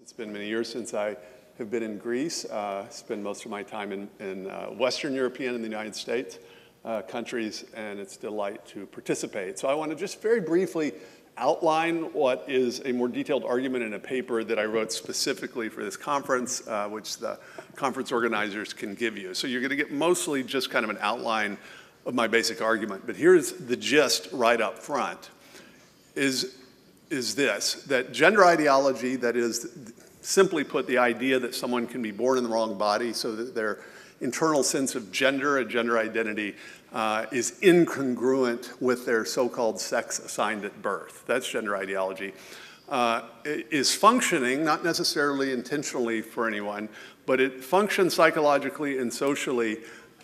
It's been many years since I have been in Greece. Spend most of my time in Western European and the United States countries, and it's a delight to participate. So I want to just very briefly outline what is a more detailed argument in a paper that I wrote specifically for this conference, which the conference organizers can give you. So you're going to get mostly just kind of an outline of my basic argument, but here's the gist right up front, is this, that gender ideology, that is, simply put, the idea that someone can be born in the wrong body so that their internal sense of gender and gender identity is incongruent with their so-called sex assigned at birth. That's gender ideology. Is functioning, not necessarily intentionally for anyone, but it functions psychologically and socially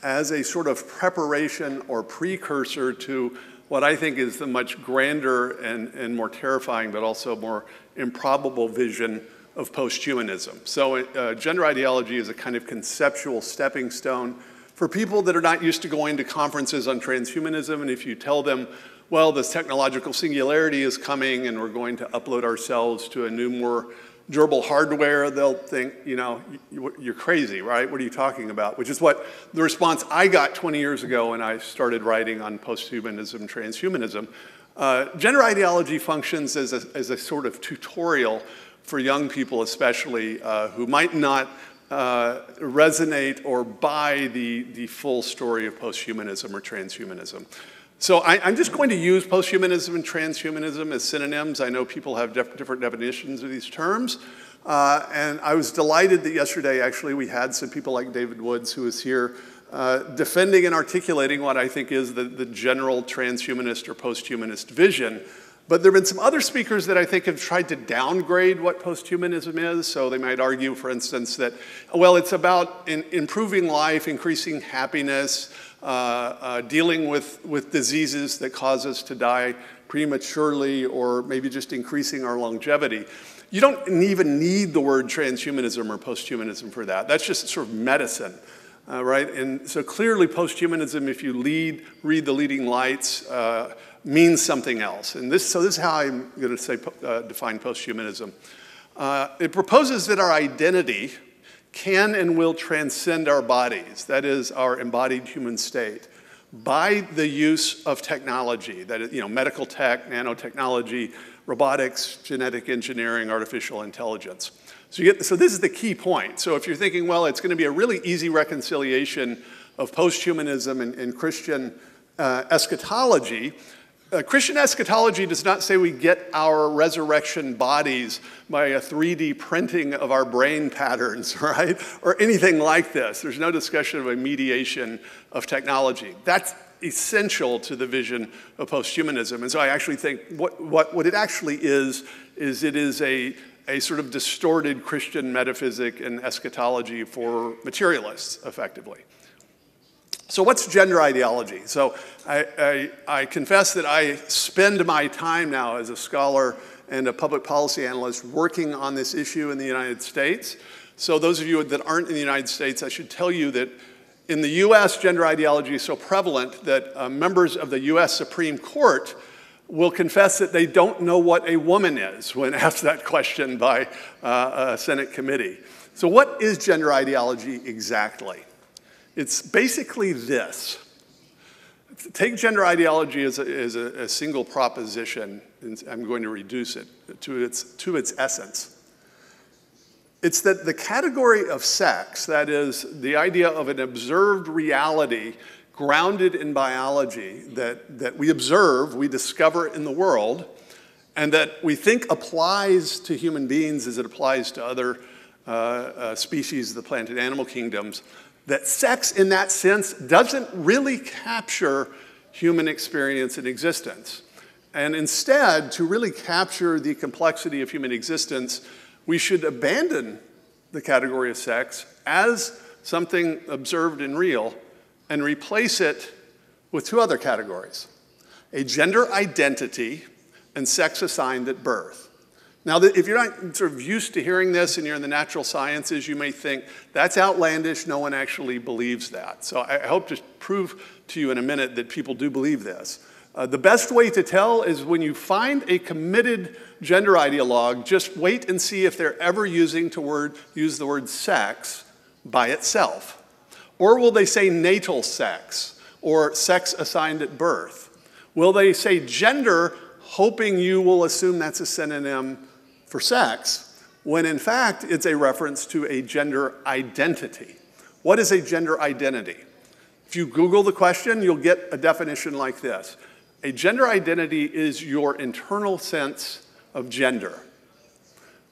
as a sort of preparation or precursor to what I think is the much grander and more terrifying, but also more improbable vision of posthumanism. So gender ideology is a kind of conceptual stepping stone for people that are not used to going to conferences on transhumanism, and if you tell them, well, this technological singularity is coming and we're going to upload ourselves to a new, more durable hardware, they'll think, you know, you're crazy, right? What are you talking about? Which is what the response I got 20 years ago when I started writing on posthumanism, transhumanism. Gender ideology functions as a sort of tutorial for young people especially who might not resonate or buy the full story of posthumanism or transhumanism. So I'm just going to use posthumanism and transhumanism as synonyms. I know people have different definitions of these terms. And I was delighted that yesterday, actually, we had some people like David Woods, who was here, defending and articulating what I think is the general transhumanist or posthumanist vision. But there have been some other speakers that I think have tried to downgrade what posthumanism is. So they might argue, for instance, that, well, it's about improving life, increasing happiness, dealing with diseases that cause us to die prematurely, or maybe just increasing our longevity. You don't even need the word transhumanism or posthumanism for that. That's just sort of medicine, right? And so clearly posthumanism, if you read the leading lights, means something else. And so this is how I'm going to define posthumanism. It proposes that our identity can and will transcend our bodies, that is, our embodied human state, by the use of technology, that is, medical tech, nanotechnology, robotics, genetic engineering, artificial intelligence. So this is the key point. So if you're thinking, well, it's going to be a really easy reconciliation of posthumanism and Christian eschatology, Christian eschatology does not say we get our resurrection bodies by a 3D printing of our brain patterns, right? Or anything like this. There's no discussion of a mediation of technology. That's essential to the vision of posthumanism. And so I actually think what it actually is it is a sort of distorted Christian metaphysic and eschatology for materialists, effectively. So what's gender ideology? So I confess that I spend my time now as a scholar and a public policy analyst working on this issue in the United States. So those of you that aren't in the United States, I should tell you that in the US, gender ideology is so prevalent that members of the US Supreme Court will confess that they don't know what a woman is when asked that question by a Senate committee. So what is gender ideology exactly? It's basically this. Take gender ideology as a single proposition, and I'm going to reduce it to its essence. It's that the category of sex, that is, the idea of an observed reality grounded in biology that we observe, we discover in the world, and that we think applies to human beings as it applies to other species of the plant and animal kingdoms, that sex in that sense doesn't really capture human experience and existence. And instead, to really capture the complexity of human existence, we should abandon the category of sex as something observed and real and replace it with two other categories: a gender identity and sex assigned at birth. Now, if you're not sort of used to hearing this and you're in the natural sciences, you may think, that's outlandish, no one actually believes that. So I hope to prove to you in a minute that people do believe this. The best way to tell is when you find a committed gender ideologue, just wait and see if they're ever use the word sex by itself. Or will they say natal sex or sex assigned at birth? Will they say gender, hoping you will assume that's a synonym for sex, when in fact it's a reference to a gender identity? What is a gender identity? If you Google the question, you'll get a definition like this. A gender identity is your internal sense of gender.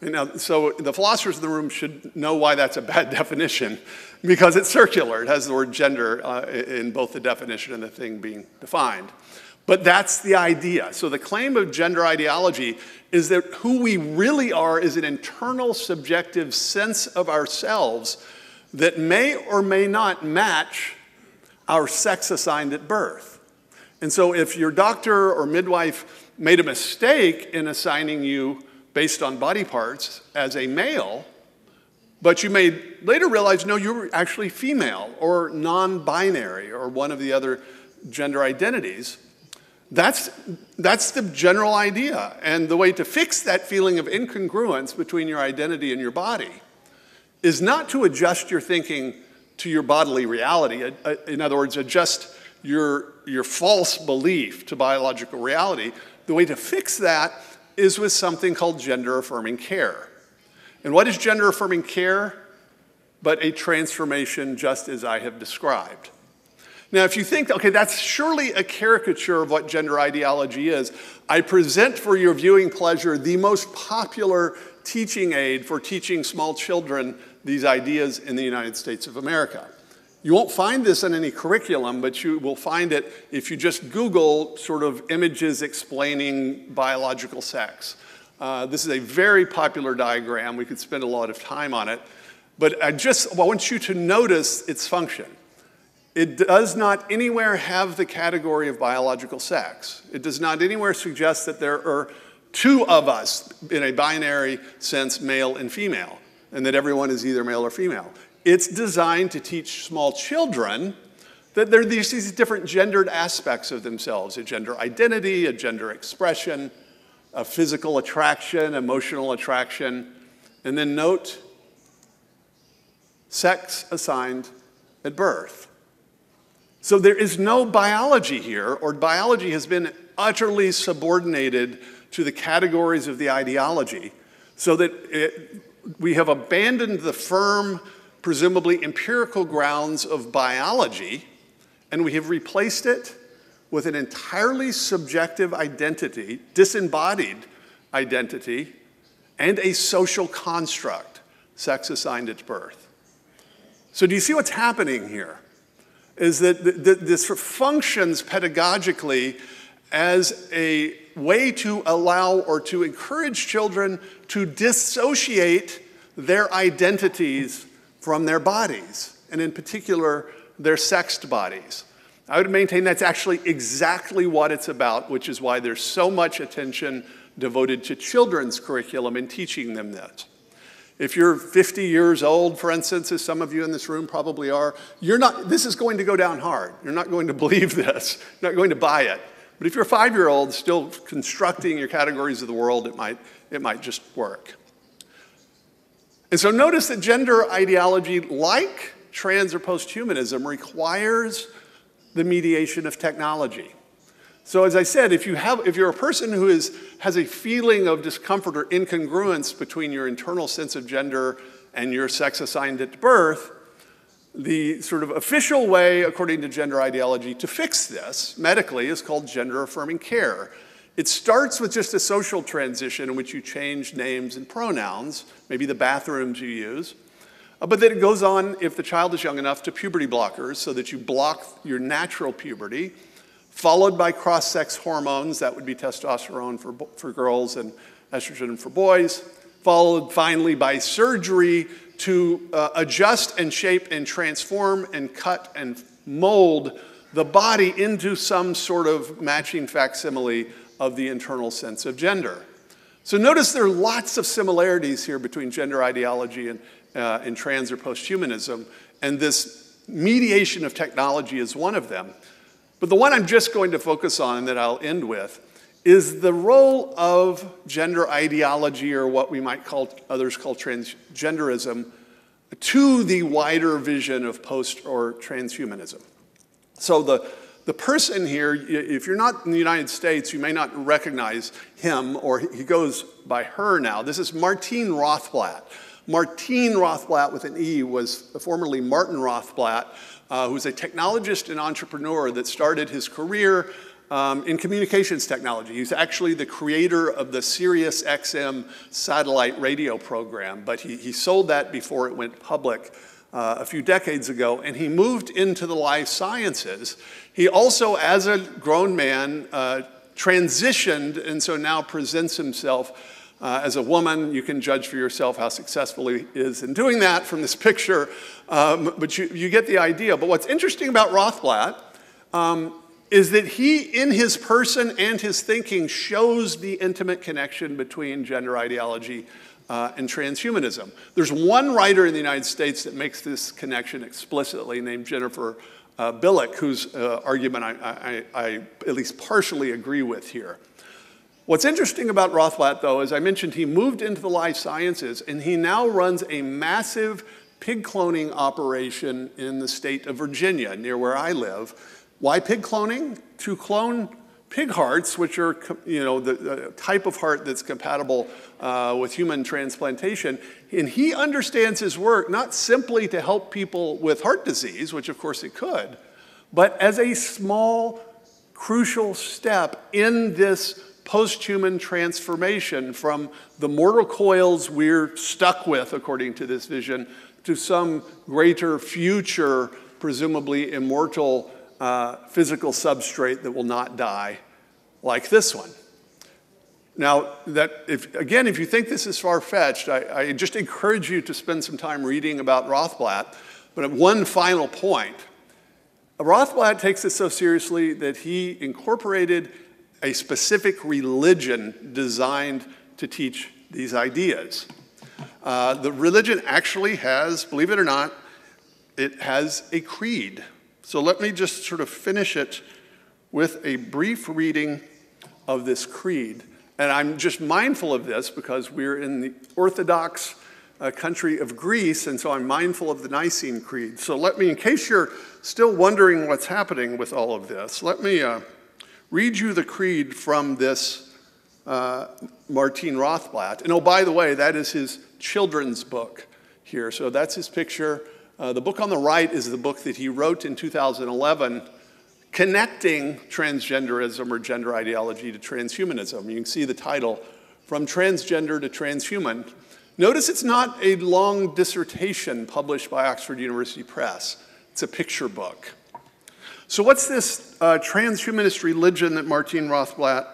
Now, so the philosophers in the room should know why that's a bad definition, because it's circular. It has the word gender in both the definition and the thing being defined. But that's the idea. So the claim of gender ideology is that who we really are is an internal subjective sense of ourselves that may or may not match our sex assigned at birth. And so if your doctor or midwife made a mistake in assigning you based on body parts as a male, but you may later realize, no, you were actually female or non-binary or one of the other gender identities, that's the general idea. And the way to fix that feeling of incongruence between your identity and your body is not to adjust your thinking to your bodily reality. In other words, adjust your false belief to biological reality. The way to fix that is with something called gender-affirming care. And what is gender-affirming care but a transformation just as I have described? Now, if you think, okay, that's surely a caricature of what gender ideology is, I present for your viewing pleasure the most popular teaching aid for teaching small children these ideas in the United States of America. You won't find this in any curriculum, but you will find it if you just Google sort of images explaining biological sex. This is a very popular diagram. We could spend a lot of time on it. But I want you to notice its function. It does not anywhere have the category of biological sex. It does not anywhere suggest that there are two of us in a binary sense, male and female, and that everyone is either male or female. It's designed to teach small children that there are these different gendered aspects of themselves, a gender identity, a gender expression, a physical attraction, emotional attraction, and then note sex assigned at birth. So there is no biology here, or biology has been utterly subordinated to the categories of the ideology, so that we have abandoned the firm, presumably empirical grounds of biology, and we have replaced it with an entirely subjective identity, disembodied identity, and a social construct, sex assigned at birth. So do you see what's happening here? Is that this functions pedagogically as a way to allow or to encourage children to dissociate their identities from their bodies, and in particular, their sexed bodies. I would maintain that's actually exactly what it's about, which is why there's so much attention devoted to children's curriculum and teaching them this. If you're 50 years old, for instance, as some of you in this room probably are, this is going to go down hard. You're not going to believe this. You're not going to buy it. But if you're a 5-year-old still constructing your categories of the world, it might just work. And so notice that gender ideology, like trans or posthumanism, requires the mediation of technology. So as I said, if you're a person who has a feeling of discomfort or incongruence between your internal sense of gender and your sex assigned at birth, the sort of official way, according to gender ideology, to fix this medically is called gender-affirming care. It starts with just a social transition in which you change names and pronouns, maybe the bathrooms you use, but then it goes on, if the child is young enough, to puberty blockers so that you block your natural puberty, followed by cross-sex hormones, that would be testosterone for girls and estrogen for boys, followed finally by surgery to adjust and shape and transform and cut and mold the body into some sort of matching facsimile of the internal sense of gender. So notice there are lots of similarities here between gender ideology and trans or posthumanism, and this mediation of technology is one of them. But the one I'm just going to focus on and that I'll end with is the role of gender ideology, or what we might call, others call transgenderism, to the wider vision of post or transhumanism. So the person here, if you're not in the United States, you may not recognize him, or he goes by her now. This is Martine Rothblatt. Martine Rothblatt with an E was formerly Martin Rothblatt, who was a technologist and entrepreneur that started his career in communications technology. He's actually the creator of the Sirius XM satellite radio program, but he sold that before it went public a few decades ago, and he moved into the life sciences. He also, as a grown man, transitioned, and so now presents himself as a woman. You can judge for yourself how successful he is in doing that from this picture, but you get the idea. But what's interesting about Rothblatt is that he, in his person and his thinking, shows the intimate connection between gender ideology and transhumanism. There's one writer in the United States that makes this connection explicitly, named Jennifer Billick, whose argument I at least partially agree with here. What's interesting about Rothblatt, though, as I mentioned, he moved into the life sciences, and he now runs a massive pig cloning operation in the state of Virginia, near where I live. Why pig cloning? To clone pig hearts, which are, the type of heart that's compatible with human transplantation. And he understands his work not simply to help people with heart disease, which of course it could, but as a small, crucial step in this post-human transformation from the mortal coils we're stuck with, according to this vision, to some greater future, presumably immortal physical substrate that will not die, like this one. Now, if you think this is far-fetched, I just encourage you to spend some time reading about Rothblatt. But at one final point, Rothblatt takes it so seriously that he incorporated a specific religion designed to teach these ideas. The religion actually has, believe it or not, it has a creed. So let me just sort of finish it with a brief reading of this creed. And I'm just mindful of this because we're in the Orthodox country of Greece, and so I'm mindful of the Nicene Creed. So let me, in case you're still wondering what's happening with all of this, let me read you the creed from this Martine Rothblatt. And oh, by the way, that is his children's book here. So that's his picture. The book on the right is the book that he wrote in 2011, connecting transgenderism or gender ideology to transhumanism. You can see the title, From Transgender to Transhuman. Notice it's not a long dissertation published by Oxford University Press. It's a picture book. So what's this transhumanist religion that Martine Rothblatt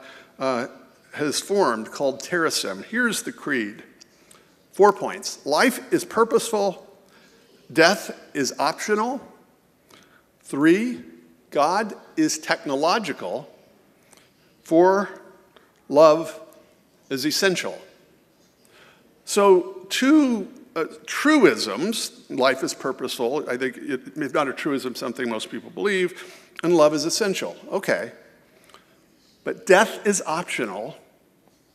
has formed called Terrasim? Here's the creed. 4 points. Life is purposeful. Death is optional. 3, God is technological. 4, love is essential. So 2 truisms, life is purposeful, I think it's not a truism, something most people believe, and love is essential. Okay. But death is optional.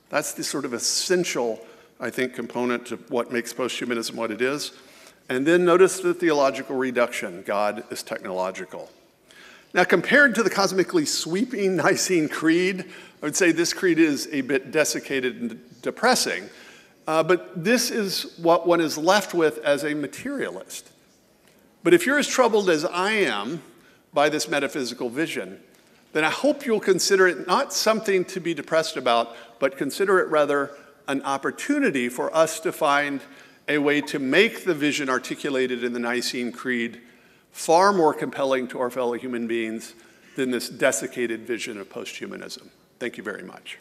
That's the sort of essential, I think, component to what makes posthumanism what it is. And then notice the theological reduction, God is technological. Now, compared to the cosmically sweeping Nicene Creed, I would say this creed is a bit desiccated and depressing, but this is what one is left with as a materialist. But if you're as troubled as I am by this metaphysical vision, then I hope you'll consider it not something to be depressed about, but consider it rather an opportunity for us to find a way to make the vision articulated in the Nicene Creed far more compelling to our fellow human beings than this desiccated vision of posthumanism. Thank you very much.